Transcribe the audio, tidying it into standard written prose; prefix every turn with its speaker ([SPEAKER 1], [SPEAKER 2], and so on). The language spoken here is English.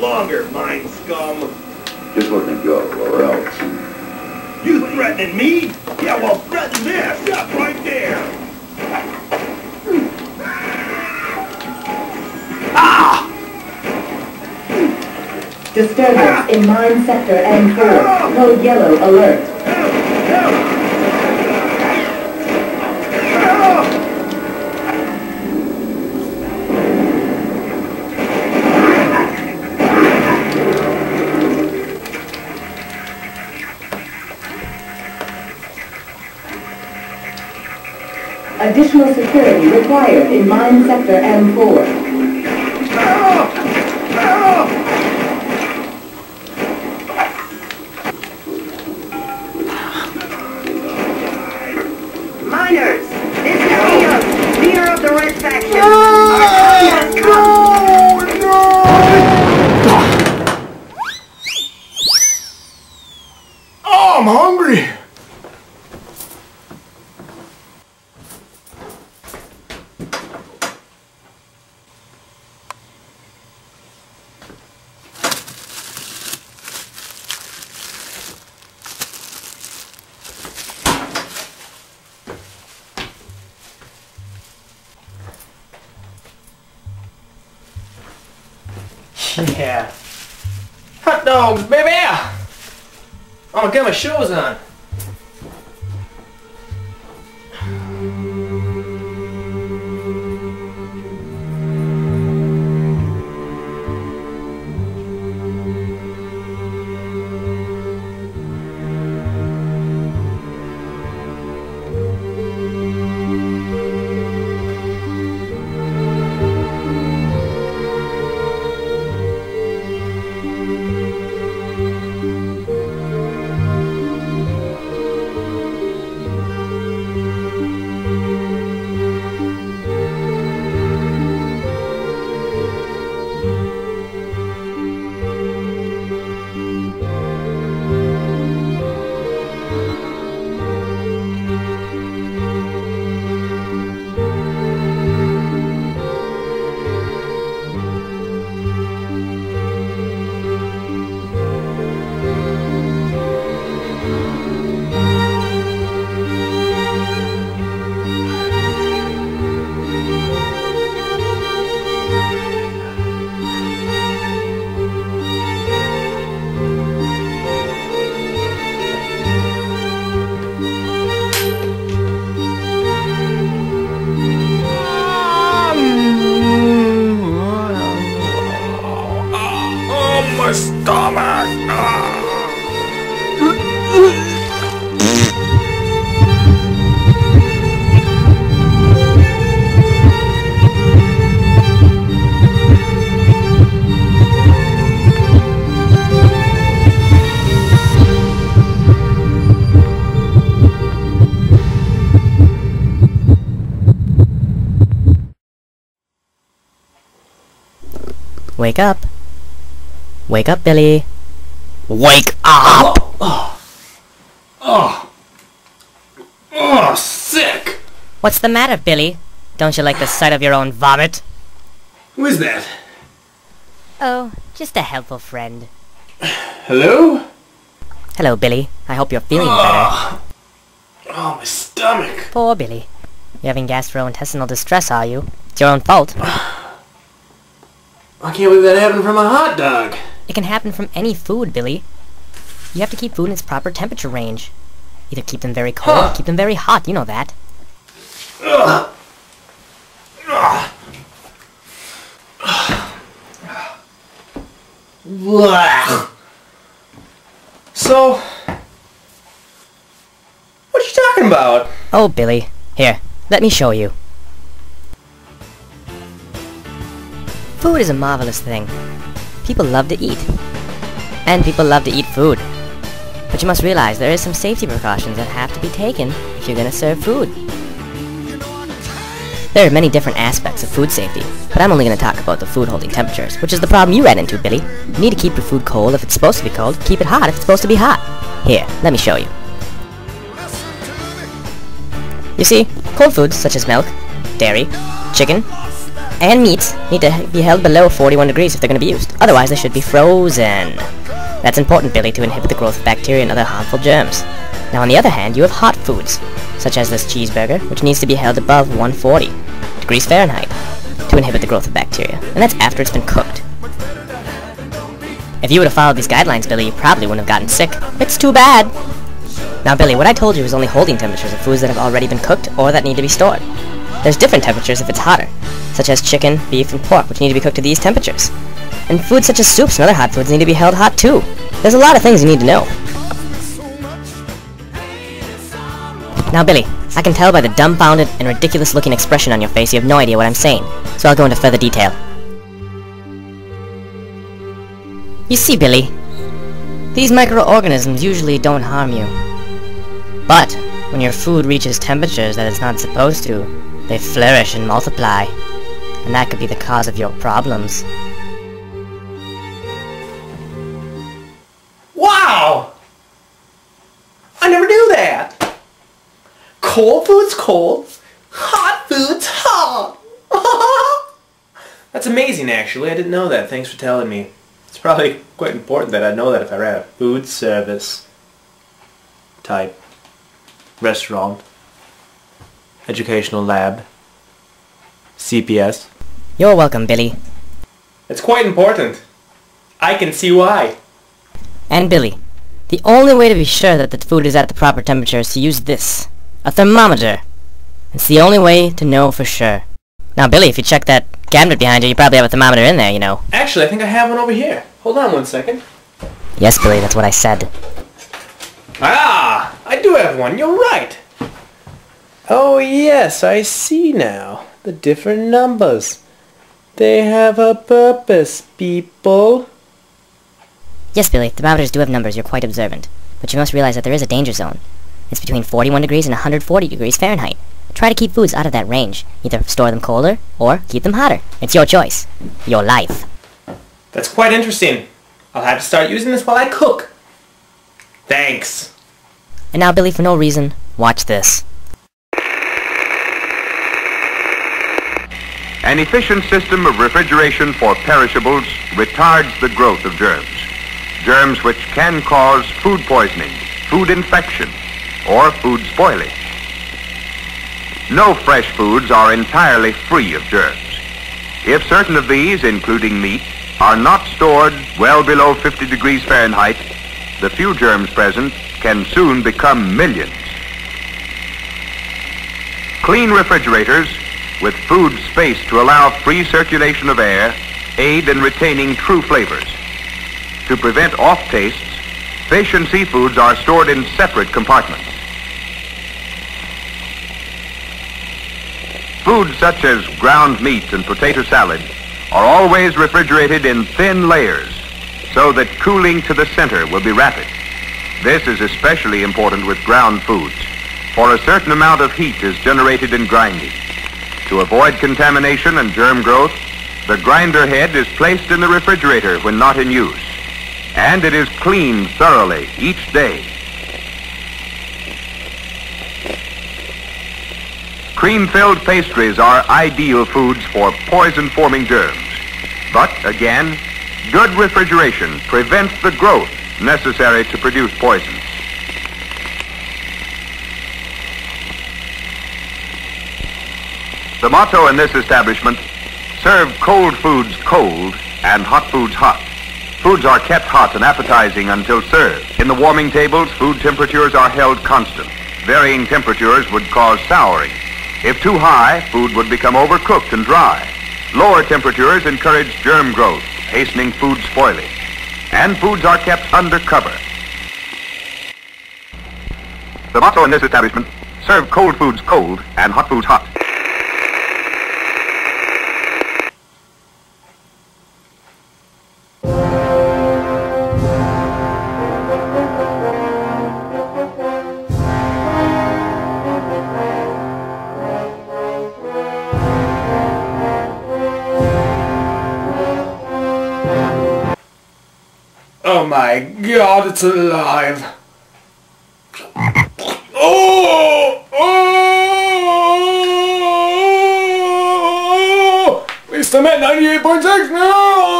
[SPEAKER 1] Longer, mind scum.
[SPEAKER 2] Just let me go, or else.
[SPEAKER 1] You threatening me? Yeah, well, threaten this. Stop right there. Ah!
[SPEAKER 3] Disturbance in mine sector M4. Code yellow alert. Additional security required in mine sector M4.
[SPEAKER 4] Miners, this is Leo, leader of the Red Faction.
[SPEAKER 5] Oh, I'm hungry. Yeah. Hot dogs, baby! I'm gonna get my shoes on. My stomach!
[SPEAKER 6] Wake up. Wake up, Billy. Wake up!
[SPEAKER 5] Oh, sick!
[SPEAKER 6] What's the matter, Billy? Don't you like the sight of your own vomit?
[SPEAKER 5] Who is that?
[SPEAKER 6] Oh, just a helpful friend.
[SPEAKER 5] Hello?
[SPEAKER 6] Hello, Billy. I hope you're feeling better.
[SPEAKER 5] Oh, my stomach.
[SPEAKER 6] Poor Billy. You're having gastrointestinal distress, are you? It's your own fault.
[SPEAKER 5] I can't believe that happened from a hot dog.
[SPEAKER 6] It can happen from any food, Billy. You have to keep food in its proper temperature range. Either keep them very cold or keep them very hot, you know that.
[SPEAKER 5] So, what you talking about?
[SPEAKER 6] Oh, Billy. Here, let me show you. Food is a marvelous thing. People love to eat. And people love to eat food. But you must realize there is some safety precautions that have to be taken if you're gonna serve food. There are many different aspects of food safety, but I'm only gonna talk about the food holding temperatures, which is the problem you ran into, Billy. You need to keep your food cold if it's supposed to be cold, keep it hot if it's supposed to be hot. Here, let me show you. You see, cold foods such as milk, dairy, chicken, and meats need to be held below 41 degrees if they're going to be used. Otherwise, they should be frozen. That's important, Billy, to inhibit the growth of bacteria and other harmful germs. Now, on the other hand, you have hot foods, such as this cheeseburger, which needs to be held above 140 degrees Fahrenheit to inhibit the growth of bacteria, and that's after it's been cooked. If you would have followed these guidelines, Billy, you probably wouldn't have gotten sick. It's too bad. Now, Billy, what I told you is only holding temperatures of foods that have already been cooked or that need to be stored. There's different temperatures if it's hotter, such as chicken, beef, and pork, which need to be cooked to these temperatures. And foods such as soups and other hot foods need to be held hot too. There's a lot of things you need to know. Now, Billy, I can tell by the dumbfounded and ridiculous-looking expression on your face you have no idea what I'm saying, so I'll go into further detail. You see, Billy, these microorganisms usually don't harm you. But when your food reaches temperatures that it's not supposed to, they flourish and multiply, and that could be the cause of your problems.
[SPEAKER 5] Wow! I never knew that! Cold food's cold, hot food's hot! That's amazing, actually. I didn't know that. Thanks for telling me. It's probably quite important that I know that if I ran a food service type restaurant, educational lab, CPS.
[SPEAKER 6] You're welcome, Billy.
[SPEAKER 5] It's quite important. I can see why.
[SPEAKER 6] And Billy, the only way to be sure that the food is at the proper temperature is to use this, a thermometer. It's the only way to know for sure. Now, Billy, if you check that cabinet behind you, you probably have a thermometer in there, you know.
[SPEAKER 5] Actually, I think I have one over here. Hold on one second.
[SPEAKER 6] Yes, Billy, that's what I said.
[SPEAKER 5] Ah! I do have one. You're right. Oh, yes, I see now. The different numbers. They have a purpose, people.
[SPEAKER 6] Yes, Billy, thermometers do have numbers. You're quite observant. But you must realize that there is a danger zone. It's between 41 degrees and 140 degrees Fahrenheit. Try to keep foods out of that range. Either store them colder, or keep them hotter. It's your choice. Your life.
[SPEAKER 5] That's quite interesting. I'll have to start using this while I cook. Thanks.
[SPEAKER 6] And now, Billy, for no reason, watch this.
[SPEAKER 2] An efficient system of refrigeration for perishables retards the growth of germs. Germs which can cause food poisoning, food infection, or food spoilage. No fresh foods are entirely free of germs. If certain of these, including meat, are not stored well below 50 degrees Fahrenheit, the few germs present can soon become millions. Clean refrigerators with food spaced to allow free circulation of air aid in retaining true flavors. To prevent off tastes, fish and seafoods are stored in separate compartments. Foods such as ground meat and potato salad are always refrigerated in thin layers so that cooling to the center will be rapid. This is especially important with ground foods, for a certain amount of heat is generated in grinding. To avoid contamination and germ growth, the grinder head is placed in the refrigerator when not in use, and it is cleaned thoroughly each day. Cream-filled pastries are ideal foods for poison-forming germs. But, again, good refrigeration prevents the growth necessary to produce poisons. The motto in this establishment, serve cold foods cold and hot foods hot. Foods are kept hot and appetizing until served. In the warming tables, food temperatures are held constant. Varying temperatures would cause souring. If too high, food would become overcooked and dry. Lower temperatures encourage germ growth, hastening food spoilage. And foods are kept under cover. The motto in this establishment, serve cold foods cold and hot foods hot.
[SPEAKER 5] Oh my God, it's alive. Oh! Oh! System at 98.6 now!